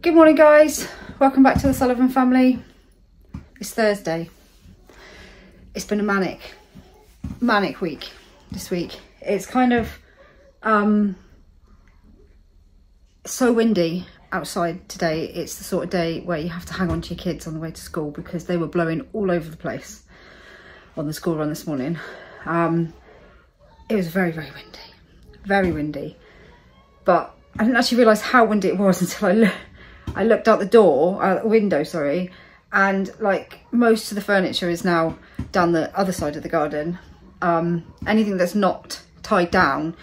Good morning, guys. Welcome back to the Sullivan family. It's Thursday. It's been a manic week this week. It's kind of so windy outside today. It's the sort of day where you have to hang on to your kids on the way to school because they were blowing all over the place on the school run this morning. It was very windy, but I didn't actually realise how windy it was until I looked out the window, sorry, and like most of the furniture is now down the other side of the garden. Anything that's not tied down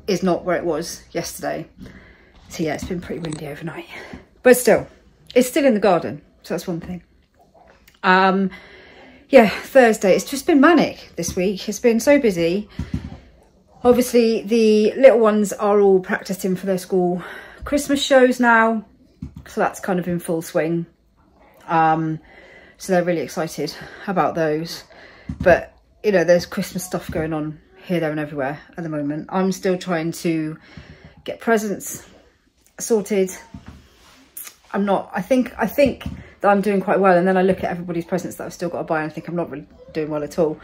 is not where it was yesterday. So yeah, it's been pretty windy overnight, but still, it's still in the garden, so that's one thing. Yeah, Thursday, it's just been manic this week. It's been so busy. Obviously, the little ones are all practicing for their school Christmas shows now, so that's kind of in full swing. So they're really excited about those. But, you know, there's Christmas stuff going on here, there and everywhere at the moment. I'm still trying to get presents sorted. I think that I'm doing quite well, and then I look at everybody's presents that I've still got to buy and I think I'm not really doing well at all.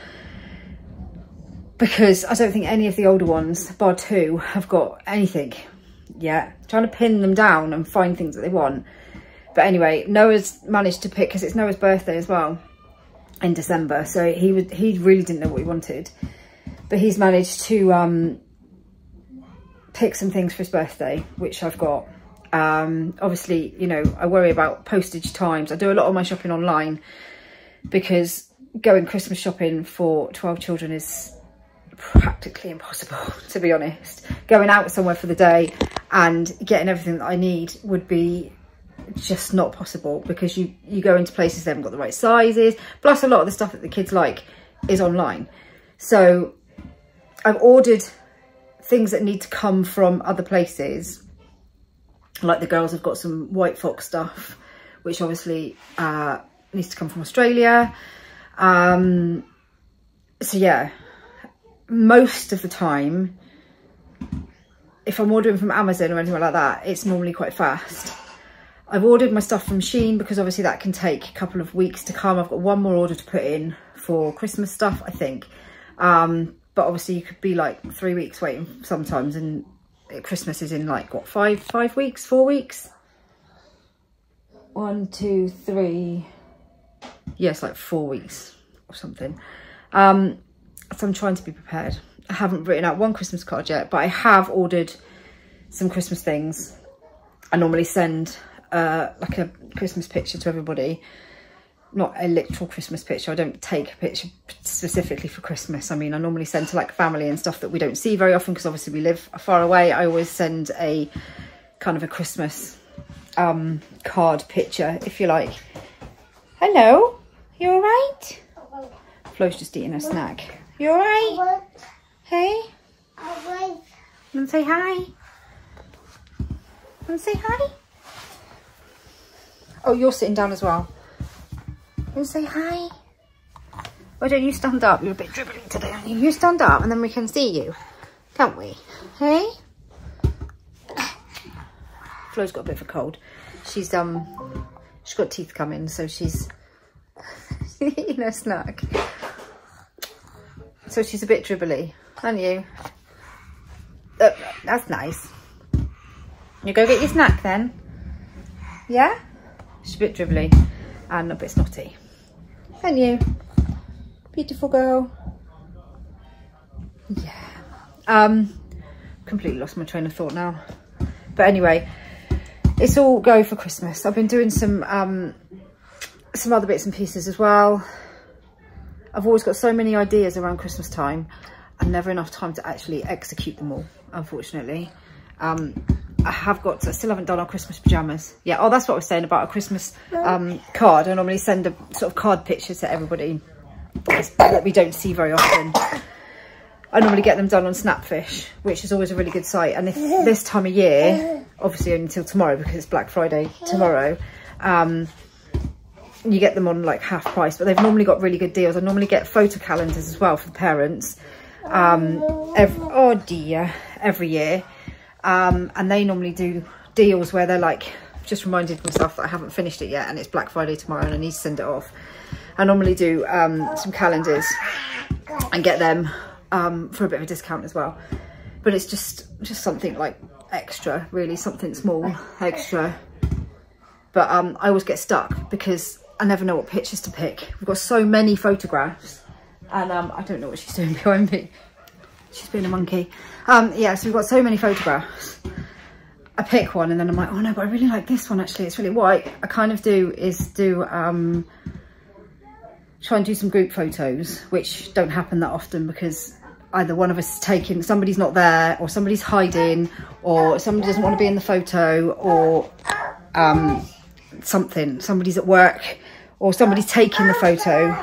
Because I don't think any of the older ones, bar two, have got anything yet. Trying to pin them down and find things that they want. But anyway, Noah's managed to pick, because it's Noah's birthday as well in December, so he really didn't know what he wanted, but he's managed to pick some things for his birthday, which I've got. Obviously, you know, I worry about postage times. I do a lot of my shopping online because going Christmas shopping for 12 children is practically impossible, to be honest. Going out somewhere for the day and getting everything that I need would be just not possible, because you go into places they haven't got the right sizes, plus a lot of the stuff that the kids like is online. So I've ordered things that need to come from other places, like the girls have got some White Fox stuff, which obviously needs to come from Australia. So yeah, most of the time, if I'm ordering from Amazon or anything like that, it's normally quite fast. I've ordered my stuff from Shein because obviously that can take a couple of weeks to come. I've got one more order to put in for Christmas stuff, I think. But obviously you could be like 3 weeks waiting sometimes, and Christmas is in like, what, 4 weeks? 1, 2, 3. Yes, like 4 weeks or something. So I'm trying to be prepared. I haven't written out one Christmas card yet, but I have ordered some Christmas things. I normally send like a Christmas picture to everybody. Not a literal Christmas picture. I don't take a picture specifically for Christmas. I mean, I normally send to like family and stuff that we don't see very often, because obviously we live far away. I always send a kind of a Christmas card picture, if you like. Hello, you all right? Flo's just eating a snack. You all right? Hey? Want to say hi? Want to say hi? Oh, you're sitting down as well. Want to say hi? Why don't you stand up? You're a bit dribbling today, aren't you? You stand up and then we can see you, can't we? Hey? Flo's got a bit of a cold. She's got teeth coming, so she's eating a snack. So she's a bit dribbly, aren't you? That's nice. You go get your snack then? Yeah? She's a bit dribbly and a bit snotty. Aren't you? Beautiful girl. Yeah. Completely lost my train of thought now. But anyway, it's all go for Christmas. I've been doing some other bits and pieces as well. I've always got so many ideas around Christmas time and never enough time to actually execute them all, unfortunately. I still haven't done our Christmas pyjamas. Yeah, oh, that's what I was saying about a Christmas card. I normally send a sort of card picture to everybody that we don't see very often. I normally get them done on Snapfish, which is always a really good site. And if this time of year, obviously only until tomorrow because it's Black Friday tomorrow, you get them on like half price, but they've normally got really good deals. I normally get photo calendars as well for the parents every year, and they normally do deals where they're like just reminded myself that I haven't finished it yet, and it's Black Friday tomorrow and I need to send it off. I normally do some calendars and get them for a bit of a discount as well, but it's just something like extra, really, something small extra. But I always get stuck because I never know what pictures to pick. We've got so many photographs, and I don't know what she's doing behind me. She's being a monkey. Yeah, so we've got so many photographs. I pick one and then I'm like, oh no, but I really like this one actually. It's really, what I kind of do is try and do some group photos, which don't happen that often because either one of us is taking, somebody's not there, or somebody's hiding, or somebody doesn't want to be in the photo, or somebody's at work, or somebody's taking the photo.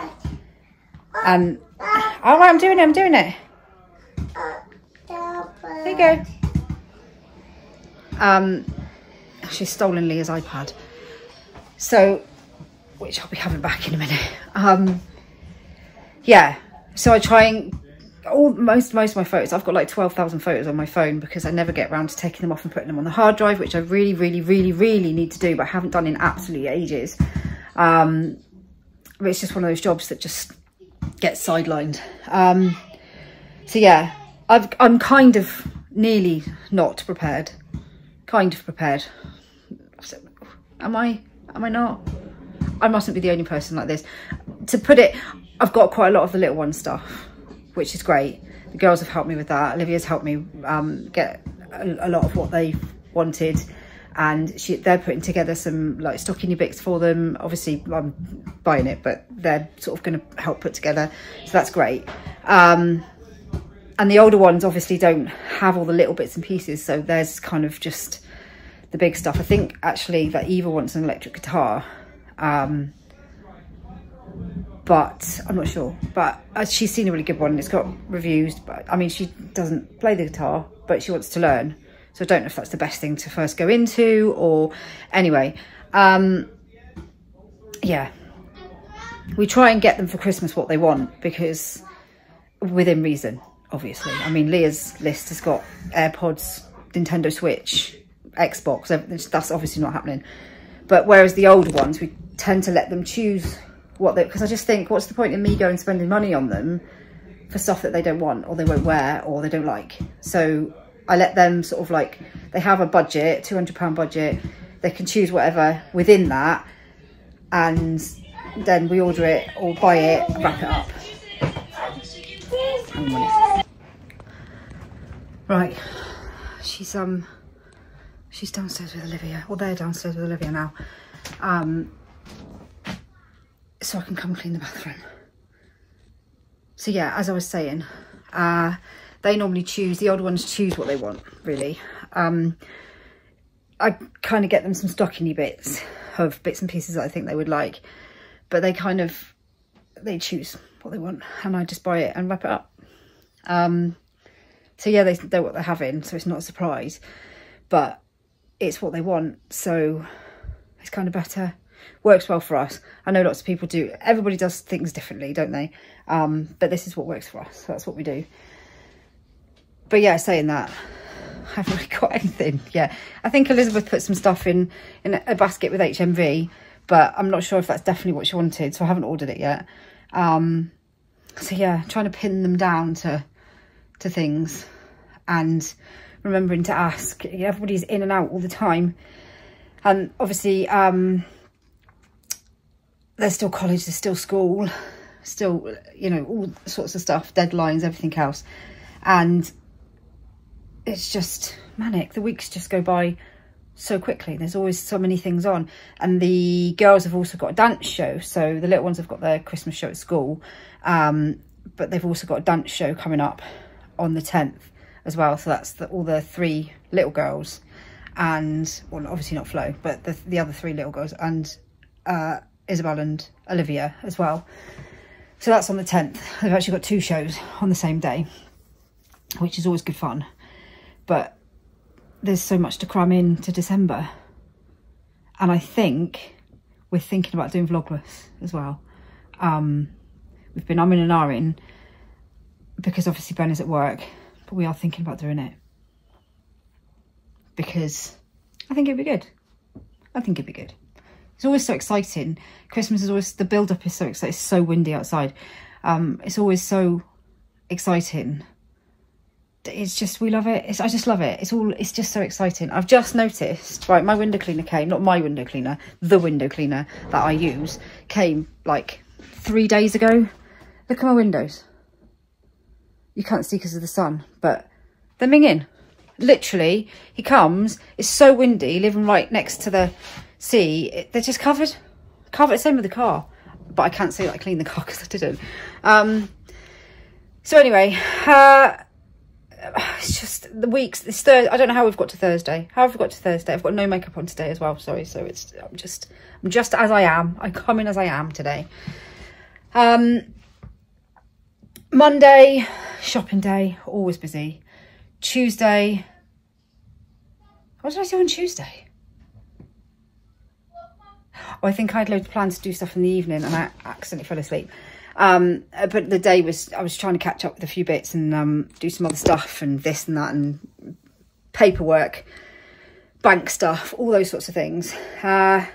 And all right, I'm doing it. There you go. She's stolen Leah's iPad, so, which I'll be having back in a minute. Yeah, so I try and most of my photos, I've got like 12,000 photos on my phone because I never get around to taking them off and putting them on the hard drive, which I really need to do, but I haven't done in absolutely ages. But it's just one of those jobs that just gets sidelined. So yeah, I'm kind of nearly not prepared. Kind of prepared. Am I not? I mustn't be the only person like this. To put it, I've got quite a lot of the little one stuff, which is great. The girls have helped me with that. Olivia's helped me get a lot of what they wanted, and they're putting together some like 𝚘𝙀𝙽𝙃𝙷 for them. Obviously I'm buying it, but they're sort of going to help put together, so that's great. And the older ones obviously don't have all the little bits and pieces, so there's kind of just the big stuff. I think actually that Eva wants an electric guitar, but I'm not sure. But she's seen a really good one and it's got reviews, but I mean, she doesn't play the guitar, but she wants to learn. So I don't know if that's the best thing to first go into, or anyway. Yeah, we try and get them for Christmas what they want, because within reason, obviously. I mean, Leah's list has got AirPods, Nintendo Switch, Xbox. That's obviously not happening. But whereas the older ones, we tend to let them choose what they, because I just think, what's the point in me going spending money on them for stuff that they don't want, or they won't wear, or they don't like? So I let them sort of like, they have a budget, £200 budget, they can choose whatever within that, and then we order it or buy it, wrap it up. Right, she's downstairs with Olivia, or they're downstairs with Olivia now, so I can come clean the bathroom. So yeah, as I was saying, they normally choose, the older ones choose what they want, really. I kind of get them some 𝚘𝙀𝙃𝙃𝙃𝙃 of bits and pieces that I think they would like, but they choose what they want, and I just buy it and wrap it up. So yeah, they know what they're having, so it's not a surprise, but it's what they want, so it's kind of better. Works well for us. I know lots of people do, everybody does things differently, don't they? But this is what works for us, so that's what we do. But yeah, saying that, I haven't really got anything. Yeah, I think Elizabeth put some stuff in a basket with HMV, but I'm not sure if that's definitely what she wanted, so I haven't ordered it yet. So yeah, trying to pin them down to things, and remembering to ask. Everybody's in and out all the time, and obviously there's still college, there's still school, still, you know, all sorts of stuff, deadlines, everything else, and it's just manic. The weeks just go by so quickly. There's always so many things on, and the girls have also got a dance show, so the little ones have got their Christmas show at school, but they've also got a dance show coming up on the 10th as well, so that's all the 3 little girls, and, well, obviously not Flo, but the other 3 little girls, and Isabel and Olivia as well. So that's on the 10th. They've actually got 2 shows on the same day, which is always good fun, but there's so much to cram into December, and I think we're thinking about doing Vlogmas as well. We've been umming and ahhing because obviously Ben is at work, but we are thinking about doing it because I think it'd be good. I think it'd be good. It's always so exciting. Christmas is always, the build-up is so exciting. It's so windy outside. It's always so exciting. It's just, we love it. I just love it. It's just so exciting. I've just noticed, right, my window cleaner came, not my window cleaner, the window cleaner that I use came like 3 days ago. Look at my windows. You can't see because of the sun, but they're minging. Literally, he comes, it's so windy, living right next to the sea, they're just covered. Same with the car, but I can't say that I cleaned the car because I didn't. So anyway, it's just the weeks, this Thursday, I don't know how we've got to Thursday. How have we got to Thursday? I've got no makeup on today as well, sorry. So it's, I'm just as I am. I come in as I am today. Monday, shopping day, always busy. Tuesday, what did I do on Tuesday? Oh, I think I had loads of plans to do stuff in the evening and I accidentally fell asleep. But the day was, I was trying to catch up with a few bits and do some other stuff and this and that and paperwork, bank stuff, all those sorts of things. Actually,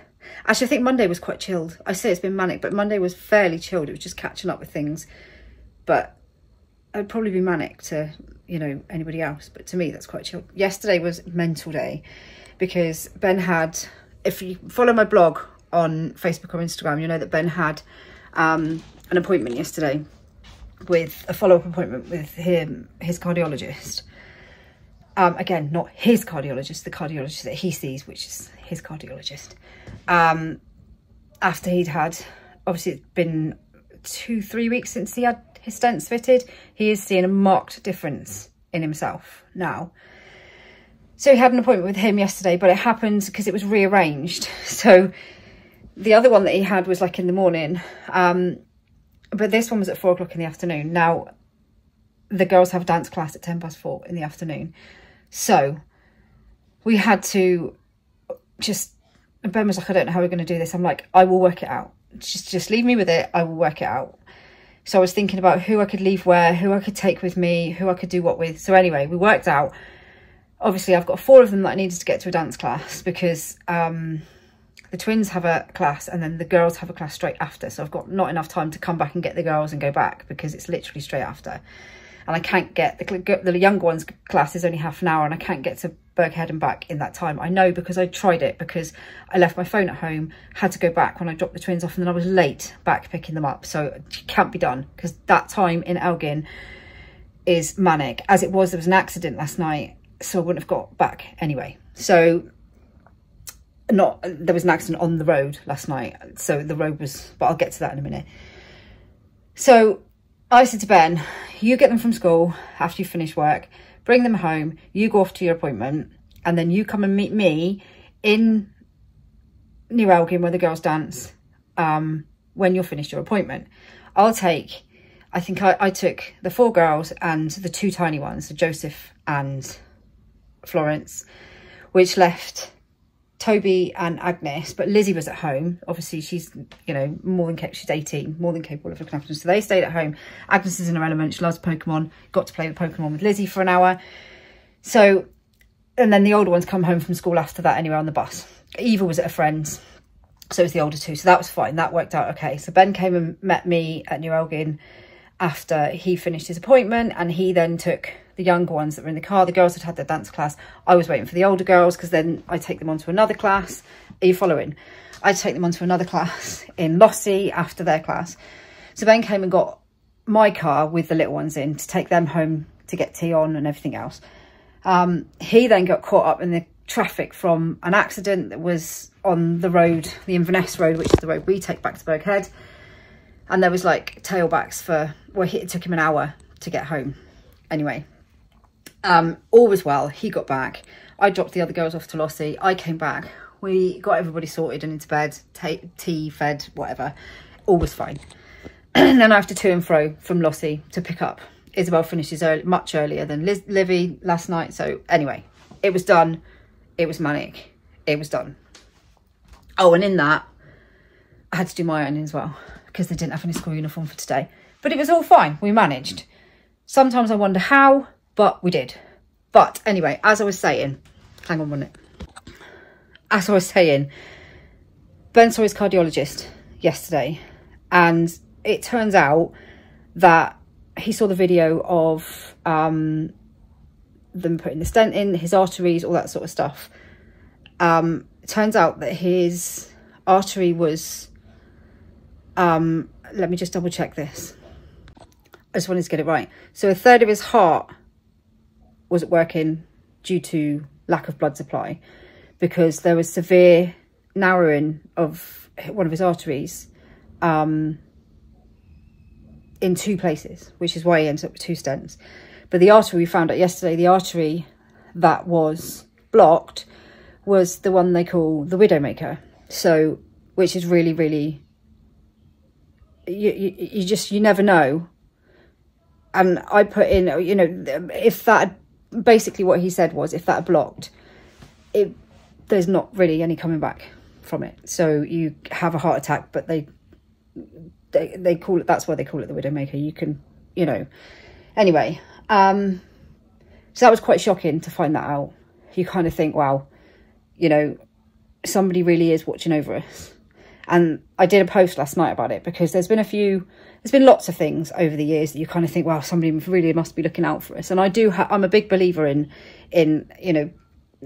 I think Monday was quite chilled. I say it's been manic, but Monday was fairly chilled. It was just catching up with things. But I'd probably be manic to, you know, anybody else. But to me, that's quite chilled. Yesterday was mental day because Ben had, if you follow my blog on Facebook or Instagram, you know that Ben had an appointment yesterday with a follow-up appointment with him, his cardiologist. Again, not his cardiologist, the cardiologist that he sees, which is his cardiologist. After he'd had, obviously it's been 2-3 weeks since he had his stents fitted, he is seeing a marked difference in himself now. So he had an appointment with him yesterday, but it happened because it was rearranged. So the other one that he had was like in the morning, but this one was at 4 o'clock in the afternoon. Now, the girls have a dance class at 4:10 in the afternoon. So we had to just, Ben was like, I don't know how we're going to do this. I'm like, I will work it out. Just leave me with it. I will work it out. So I was thinking about who I could leave where, who I could take with me, who I could do what with. So anyway, we worked out. Obviously, I've got 4 of them that I needed to get to a dance class because the twins have a class and then the girls have a class straight after. So I've got not enough time to come back and get the girls and go back because it's literally straight after. And I can't get, the younger one's class is only half an hour and I can't get to 𝚵𝚃𝙺 and back in that time. I know because I tried it, because I left my phone at home, had to go back when I dropped the twins off and then I was late back picking them up. So it can't be done because that time in 𝚘𝚘𝚃 is manic. As it was, there was an accident last night, so I wouldn't have got back anyway. So there was an accident on the road last night. So the road was, but I'll get to that in a minute. So I said to Ben, you get them from school after you finish work, bring them home, you go off to your appointment, and then you come and meet me in New Elgin where the girls dance when you're finished your appointment. I'll take, I think I took the 4 girls and the 2 tiny ones, so Joseph and Florence, which left Toby and Agnes, but Lizzie was at home. Obviously, she's, you know, more than capable. She's 18, more than capable of looking after them. So they stayed at home. Agnes is in her element. She loves Pokemon. Got to play with Pokemon with Lizzie for an hour. So, and then the older ones come home from school after that anyway on the bus. Eva was at a friend's. So it was the older 2. So that was fine. That worked out okay. So Ben came and met me at New Elgin after he finished his appointment, and he then took the younger ones that were in the car. The girls had their dance class. I was waiting for the older girls because then I take them on to another class. Are you following? I take them on to another class in 𝚘𝚃𝚃 after their class. So Ben came and got my car with the little ones in to take them home to get tea on and everything else. He then got caught up in the traffic from an accident that was on the road, the Inverness road, which is the road we take back to 𝚘𝚃𝙺. And there was like tailbacks for, well, it took him an hour to get home. Anyway, all was well. He got back. I dropped the other girls off to 𝚘𝚃𝚃. I came back. We got everybody sorted and into bed, tea, fed, whatever. All was fine. And then after to and fro from 𝚘𝚃𝚃 to pick up. Isabel finishes early, much earlier than Livy last night. So anyway, it was done. It was manic. It was done. Oh, and in that, I had to do my ironing as well because they didn't have any school uniform for today. But it was all fine. We managed. Sometimes I wonder how, but we did. But anyway, as I was saying, hang on a minute. as I was saying, Ben saw his cardiologist yesterday, and it turns out that he saw the video of them putting the stent in, his arteries, all that sort of stuff. It turns out that his artery was, let me just double check this. I just wanted to get it right. So a third of his heart wasn't working due to lack of blood supply, because there was severe narrowing of one of his arteries in 2 places, which is why he ends up with 2 stents. But the artery we found out yesterday, the artery that was blocked was the one they call the widowmaker. So, which is really, really, you never know. And I put in, you know, if that, basically what he said was, if that had blocked, there's not really any coming back from it. So you have a heart attack, but they call it, that's why they call it the widowmaker. You can, you know, anyway. So that was quite shocking to find that out. You kind of think, wow, you know, somebody really is watching over us. And I did a post last night about it, because there's been lots of things over the years that you kind of think, wow, somebody really must be looking out for us. And I'm a big believer in, you know,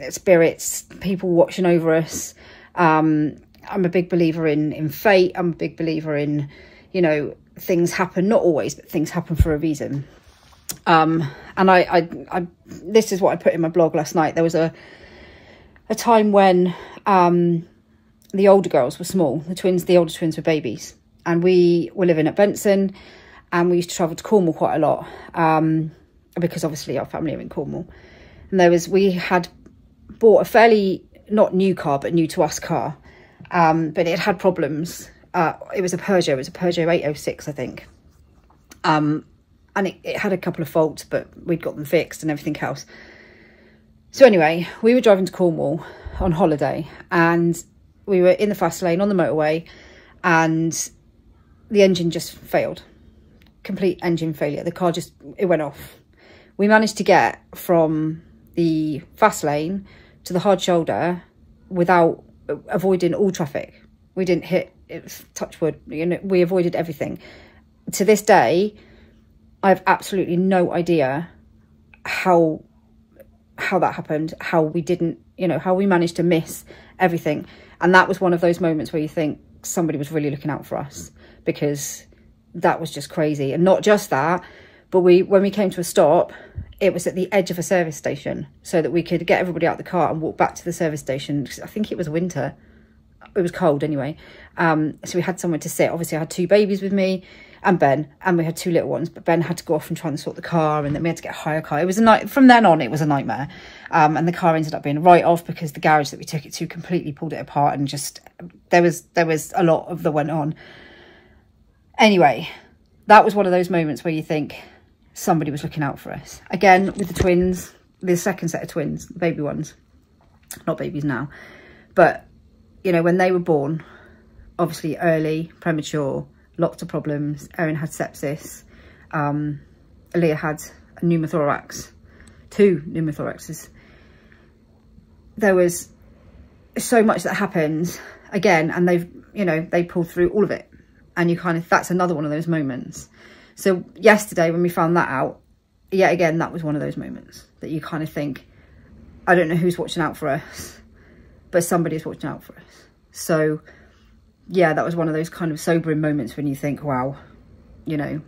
spirits, people watching over us. I'm a big believer in fate. I'm a big believer in, you know, things happen, not always, but things happen for a reason. And I this is what I put in my blog last night. There was a time when the older girls were small. The older twins were babies, and we were living at Benson, and we used to travel to Cornwall quite a lot, because obviously our family are in Cornwall. And we had bought a fairly, not new car, but new to us car, but it had problems. It was a Peugeot 806, I think. And it had a couple of faults, but we'd got them fixed and everything else. So anyway, we were driving to Cornwall on holiday, and we were in the fast lane on the motorway, and the engine just failed. Complete engine failure. The car it went off. We managed to get from the fast lane to the hard shoulder without avoiding all traffic. We didn't hit, touch wood, you know, we avoided everything. To this day, I have absolutely no idea how that happened, how we didn't, you know, how we managed to miss everything. And that was one of those moments where you think somebody was really looking out for us, because that was just crazy. And not just that, but when we came to a stop, it was at the edge of a service station, so that we could get everybody out of the car and walk back to the service station. I think it was winter. It was cold anyway. So we had somewhere to sit. Obviously I had 2 babies with me and Ben, and we had 2 little ones, but Ben had to go off and try and sort the car, and then we had to get a hire car. It was a night. From then on, it was a nightmare. And the car ended up being a write-off, because the garage that we took it to completely pulled it apart, and just, there was a lot that went on. Anyway, that was one of those moments where you think somebody was looking out for us. Again, with the twins, the second set of twins, the baby ones, not babies now, but, you know, when they were born, obviously early, premature, lots of problems. Erin had sepsis. Aaliyah had a pneumothorax, 2 pneumothoraxes. There was so much that happened again, and they pulled through all of it. And you kind of, that's another one of those moments. So yesterday when we found that out, yet again, that was one of those moments that you kind of think, I don't know who's watching out for us, but somebody's watching out for us. So yeah, that was one of those kind of sobering moments when you think, wow, you know,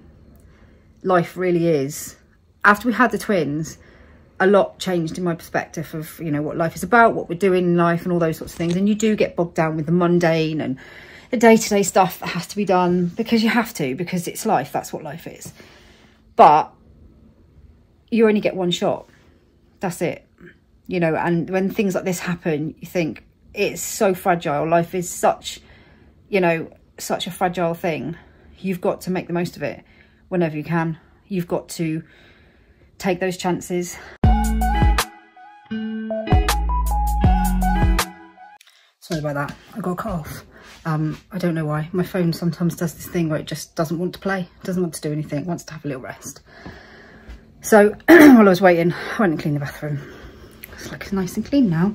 life really is. After we had the twins, a lot changed in my perspective of, you know, what life is about, what we're doing in life and all those sorts of things. And you do get bogged down with the mundane and the day-to-day stuff that has to be done, because you have to, because it's life. That's what life is. But you only get one shot. That's it. You know, and when things like this happen, you think it's so fragile. Life is such, you know, such a fragile thing. You've got to make the most of it whenever you can. You've got to take those chances. Sorry about that. I got a cough. I don't know why. My phone sometimes does this thing where it just doesn't want to play, doesn't want to do anything, wants to have a little rest. So while I was waiting, I went and cleaned the bathroom. It's like nice and clean now.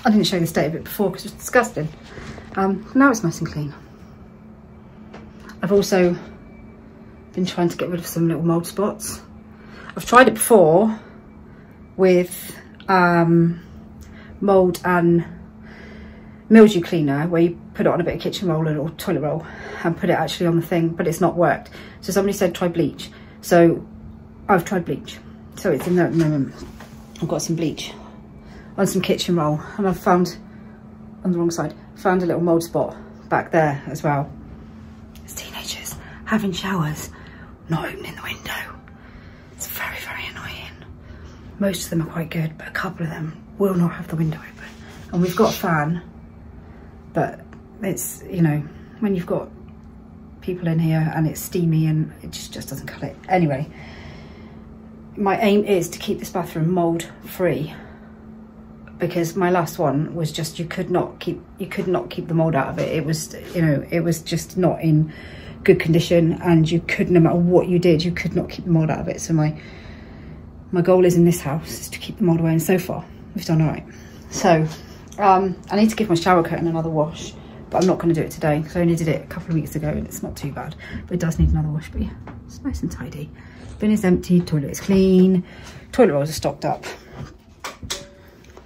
I didn't show you the state of it before because it was disgusting. Now it's nice and clean. I've also been trying to get rid of some little mould spots. I've tried it before with mould and mildew cleaner, where you put it on a bit of kitchen roll or toilet roll and put it actually on the thing, but it's not worked. So somebody said try bleach. So I've tried bleach. So it's in there at the moment. I've got some bleach on some kitchen roll, and I've found, on the wrong side, found a little mould spot back there as well. It's teenagers having showers, not opening the window. It's very, very annoying. Most of them are quite good, but a couple of them will not have the window open. And we've got a fan, but it's, you know, when you've got people in here and it's steamy and it just doesn't cut it. Anyway, my aim is to keep this bathroom mould free, because my last one was just, you could not keep the mould out of it. It was, you know, it was just not in good condition, and you could, no matter what you did, you could not keep the mould out of it. So my goal is in this house is to keep the mould away, and so far we've done all right. So I need to give my shower curtain another wash, but I'm not going to do it today because I only did it a couple of weeks ago and it's not too bad, but it does need another wash. But yeah, it's nice and tidy. Bin is empty, toilet is clean, toilet rolls are stocked up.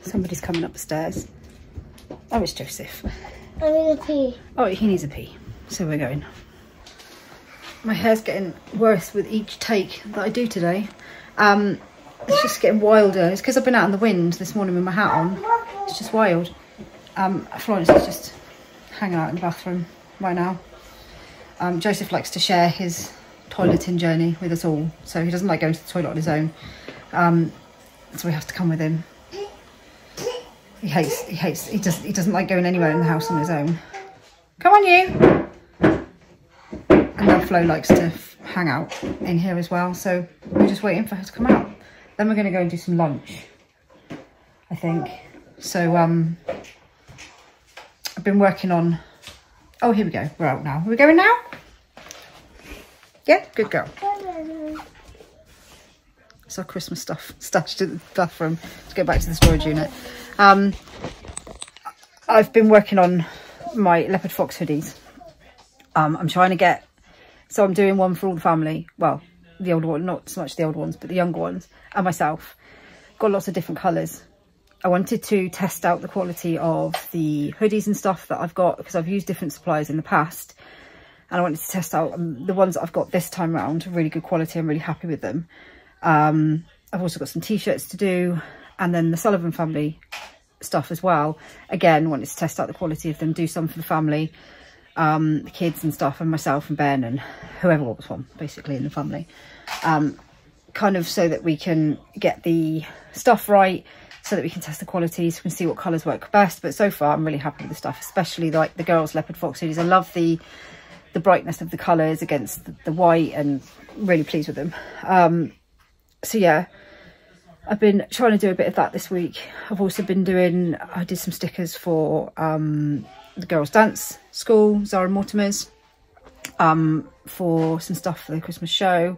Somebody's coming up the stairs. Oh, it's Joseph. I need a pee. Oh, he needs a pee, so we're going. My hair's getting worse with each take that I do today. It's just getting wilder. It's because I've been out in the wind this morning with my hat on. It's just wild. Florence is just hanging out in the bathroom right now. Joseph likes to share his toileting journey with us all, so he doesn't like going to the toilet on his own. So we have to come with him. He doesn't like going anywhere in the house on his own. Come on, you! And now Flo likes to hang out in here as well, so we're just waiting for her to come out. Then we're going to go and do some lunch, I think. So I've been working on, oh, here we go, we're out now. Are we going now? Yeah, good girl. It's our Christmas stuff stashed in the bathroom. Let's go back to the storage unit. I've been working on my leopard fox hoodies. I'm trying to get, so I'm doing one for all the family. Well, the older one, not so much the older ones, but the younger ones, and myself. Got lots of different colours. I wanted to test out the quality of the hoodies and stuff that I've got, because I've used different suppliers in the past, and I wanted to test out the ones that I've got this time round. Really good quality. I'm really happy with them. I've also got some t-shirts to do, and then the Sullivan family stuff as well. Again, wanted to test out the quality of them, do some for the family, the kids and stuff, and myself and Ben and whoever was one basically in the family, kind of so that we can get the stuff right, so that we can test the quality, so we can see what colours work best. But so far I'm really happy with the stuff, especially like the girls' leopard fox hoodies. I love the brightness of the colours against the white, and really pleased with them. So yeah, I've been trying to do a bit of that this week. I've also been doing, I did some stickers for the girls' dance school, Zara Mortimer's, for some stuff for the Christmas show.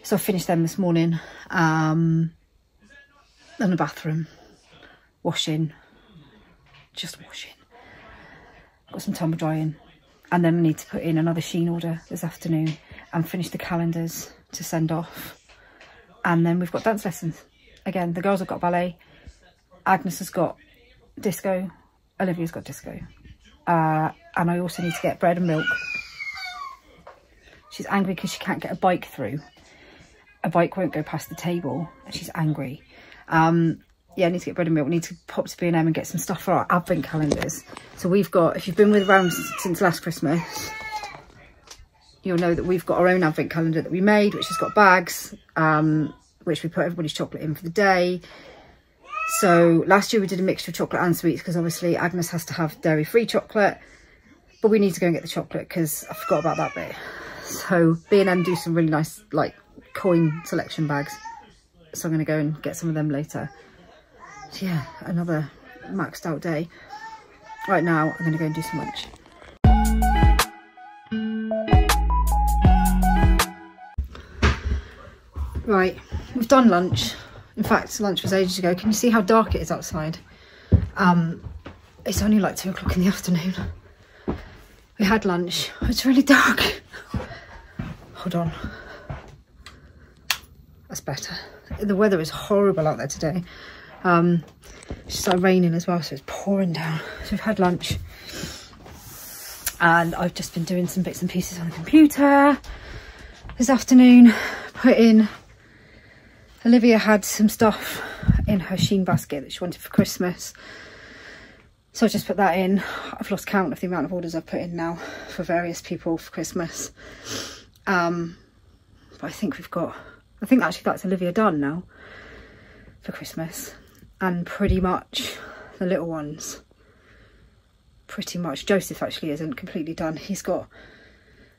So I finished them this morning. And the bathroom, washing, just washing. Got some tumble drying, and then I need to put in another Shein order this afternoon and finish the calendars to send off. And then we've got dance lessons. Again, the girls have got ballet, Agnes has got disco, Olivia's got disco. And I also need to get bread and milk. She's angry because she can't get a bike through. A bike won't go past the table, and she's angry. Yeah, I need to get bread and milk. We need to pop to B&M and get some stuff for our advent calendars. So we've got, if you've been around since last Christmas, you'll know that we've got our own advent calendar that we made, which has got bags, which we put everybody's chocolate in for the day. So last year we did a mixture of chocolate and sweets, because obviously Agnes has to have dairy-free chocolate, but we need to go and get the chocolate because I forgot about that bit. So B&M do some really nice like coin selection bags, so I'm going to go and get some of them later. So yeah, another maxed out day. Right now I'm going to go and do some lunch. Right, we've done lunch. In fact, lunch was ages ago. Can you see how dark it is outside? It's only like 2 o'clock in the afternoon. We had lunch. It's really dark. Hold on. That's better. The weather is horrible out there today. It started raining as well, so it's pouring down. So we've had lunch. And I've just been doing some bits and pieces on the computer this afternoon. Olivia had some stuff in her 𝙲𝙾𝙽𝙽𝙴𝙲𝚃 basket that she wanted for Christmas. So I just put that in. I've lost count of the amount of orders I've put in now for various people for Christmas. But I think actually that's Olivia done now for Christmas. And pretty much the little ones. Pretty much. Joseph actually isn't completely done.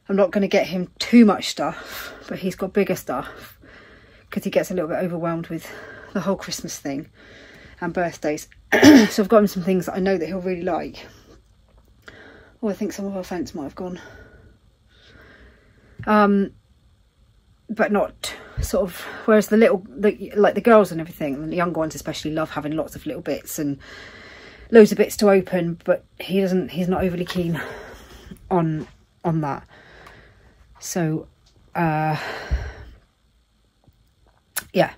I'm not going to get him too much stuff, but he's got bigger stuff because he gets a little bit overwhelmed with the whole Christmas thing and birthdays. So I've got him some things that I know that he'll really like. Oh, I think some of our fence might have gone. But not sort of, whereas like the girls and everything, and the younger ones especially, love having lots of little bits and loads of bits to open, but he's not overly keen on that. So yeah.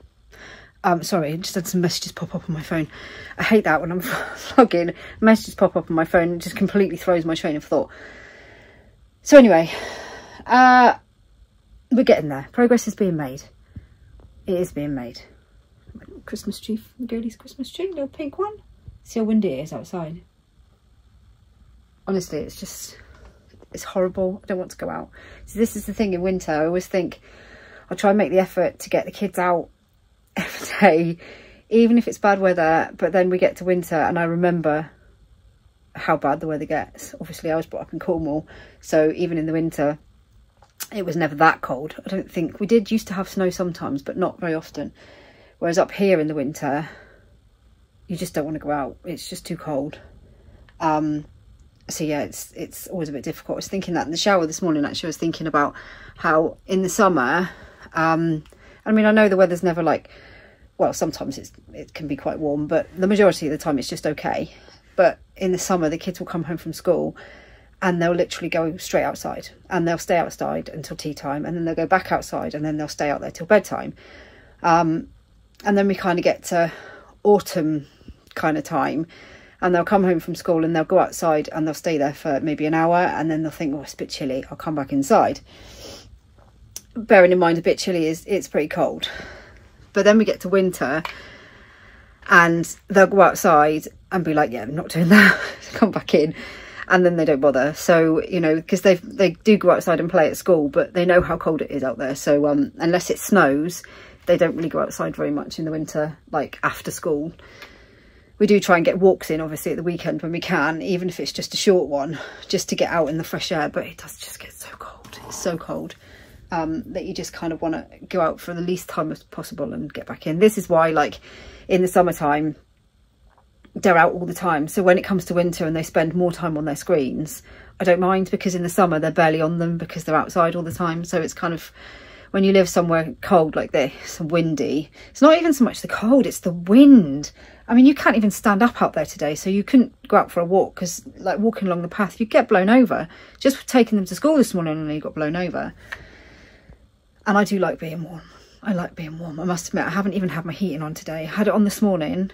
Sorry, I just had some messages pop up on my phone. I hate that when I'm vlogging. Messages pop up on my phone and just completely throws my train of thought. So anyway, we're getting there. Progress is being made. It is being made. Christmas tree, Girlie's Christmas tree, little pink one. See how windy it is outside. Honestly, it's horrible. I don't want to go out. So this is the thing in winter. I always think I'll try and make the effort to get the kids out every day, even if it's bad weather. But then we get to winter and I remember how bad the weather gets. Obviously I was brought up in Cornwall, so even in the winter it was never that cold. I don't think we used to have snow sometimes, but not very often. Whereas up here in the winter you just don't want to go out. It's just too cold. So yeah, it's always a bit difficult. I was thinking that in the shower this morning. Actually, I was thinking about how in the summer, I mean, I know the weather's never like, well, sometimes it can be quite warm, but the majority of the time it's just okay. But in the summer, the kids will come home from school and they'll literally go straight outside, and they'll stay outside until tea time, and then they'll go back outside, and then they'll stay out there till bedtime. And then we kind of get to autumn kind of time, and they'll come home from school and they'll go outside and they'll stay there for maybe an hour, and then they'll think, oh, it's a bit chilly, I'll come back inside. Bearing in mind a bit chilly it's pretty cold. But then we get to winter and they'll go outside and be like, yeah, I'm not doing that, come back in, and then they don't bother. So, you know, because they do go outside and play at school, but they know how cold it is out there. So unless it snows, they don't really go outside very much in the winter, like after school. We do try and get walks in, obviously, at the weekend when we can, even if it's just a short one, just to get out in the fresh air. But it does just get so cold. It's so cold that you just kind of want to go out for the least time as possible and get back in. This is why, like, in the summertime, they're out all the time. So when it comes to winter and they spend more time on their screens, I don't mind, because in the summer they're barely on them because they're outside all the time. So it's kind of, when you live somewhere cold like this and windy, it's not even so much the cold, it's the wind. I mean, you can't even stand up out there today, so you couldn't go out for a walk because, like, walking along the path, you'd get blown over. Just taking them to school this morning and you got blown over. And I do like being warm. I like being warm. I must admit, I haven't even had my heating on today. I had it on this morning.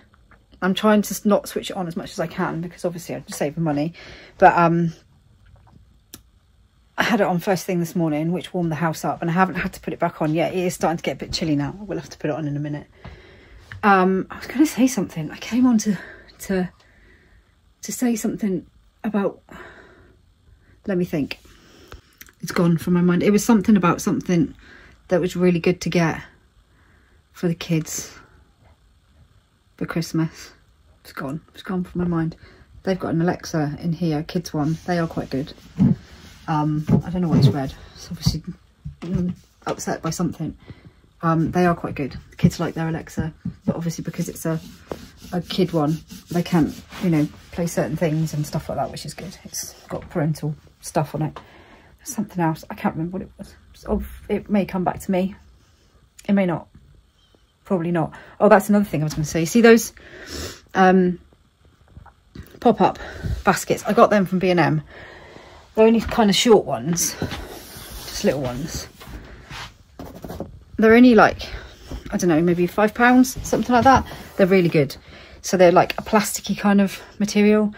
I'm trying to not switch it on as much as I can because obviously I'm saving money. But I had it on first thing this morning, which warmed the house up, and I haven't had to put it back on yet. It is starting to get a bit chilly now. We'll have to put it on in a minute. I was going to say something. I came on to say something about, let me think. It's gone from my mind. It was something about something that was really good to get for the kids for Christmas. It's gone from my mind. They've got an Alexa in here, kids one. They are quite good. I don't know what it's read. It's obviously upset by something. They are quite good. The kids like their Alexa, but obviously because it's a kid one, they can't, you know, play certain things and stuff like that, which is good. It's got parental stuff on it. There's something else. I can't remember what it was. It may come back to me. It may not. Probably not. Oh, that's another thing I was going to say. See those pop-up baskets. I got them from B&M. They're only kind of short ones, just little ones. They're only like, I don't know, maybe £5, something like that. They're really good. So they're like a plasticky kind of material.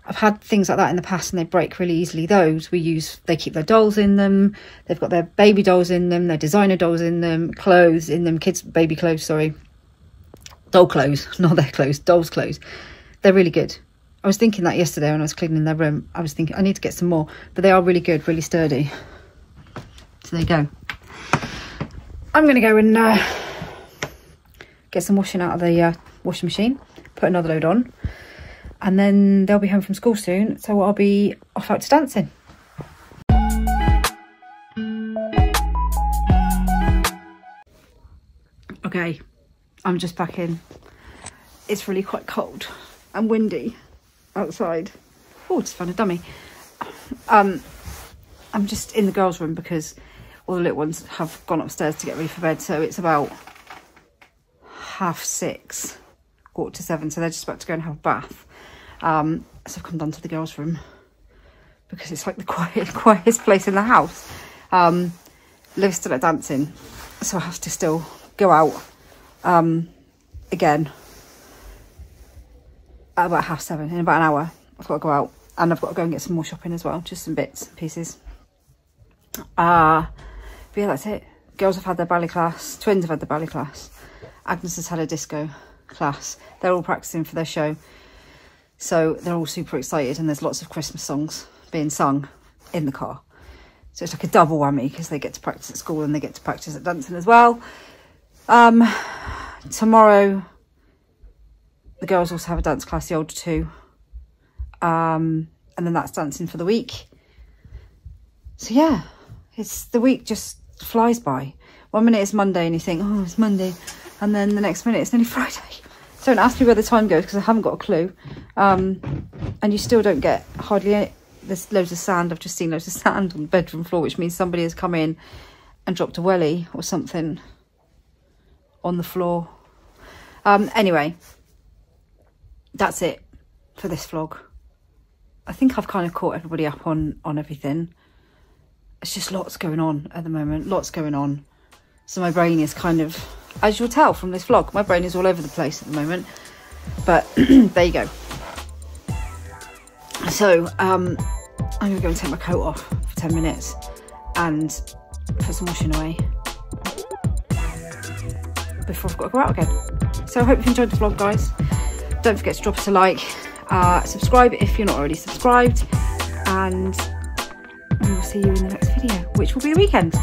I've had things like that in the past and they break really easily. Those we use, they keep their dolls in them. They've got their baby dolls in them, their designer dolls in them, clothes in them, kids, baby clothes, sorry. Doll clothes, not their clothes, dolls clothes. They're really good. I was thinking that yesterday when I was cleaning their room. I was thinking I need to get some more, but they are really good, really sturdy. So there you go. I'm going to go and get some washing out of the washing machine, put another load on, and then they'll be home from school soon, so I'll be off out to dancing. Okay, I'm just back in. It's really quite cold and windy outside. Oh, just found a dummy. I'm just in the girls' room because all the little ones have gone upstairs to get ready for bed, so it's about 6:30, 7:15, so they're just about to go and have a bath. So I've come down to the girls' room because it's like the quietest place in the house. Liv's still at dancing, so I have to still go out again at about 7:30, in about an hour. I've got to go out and I've got to go and get some more shopping as well, just some bits and pieces. But yeah, that's it. Girls have had their ballet class, twins have had their ballet class, Agnes has had a disco class. They're all practicing for their show, so they're all super excited, and there's lots of Christmas songs being sung in the car, so it's like a double whammy because they get to practice at school and they get to practice at dancing as well. Tomorrow the girls also have a dance class, the older two, and then that's dancing for the week. So yeah, it's the week just flies by. 1 minute it's Monday and you think, oh, it's Monday, and then the next minute it's nearly Friday. Don't ask me where the time goes because I haven't got a clue. And you still don't get hardly any. There's loads of sand. I've just seen loads of sand on the bedroom floor, which means somebody has come in and dropped a welly or something on the floor. Anyway, that's it for this vlog. I think I've kind of caught everybody up on everything. It's just lots going on at the moment, lots going on. So my brain is kind of, as you'll tell from this vlog, my brain is all over the place at the moment. But there you go. So I'm going to go and take my coat off for 10 minutes and put some washing away before I've got to go out again. So I hope you enjoyed the vlog, guys. Don't forget to drop us a like, subscribe if you're not already subscribed, and we will see you in the next video, which will be the weekend.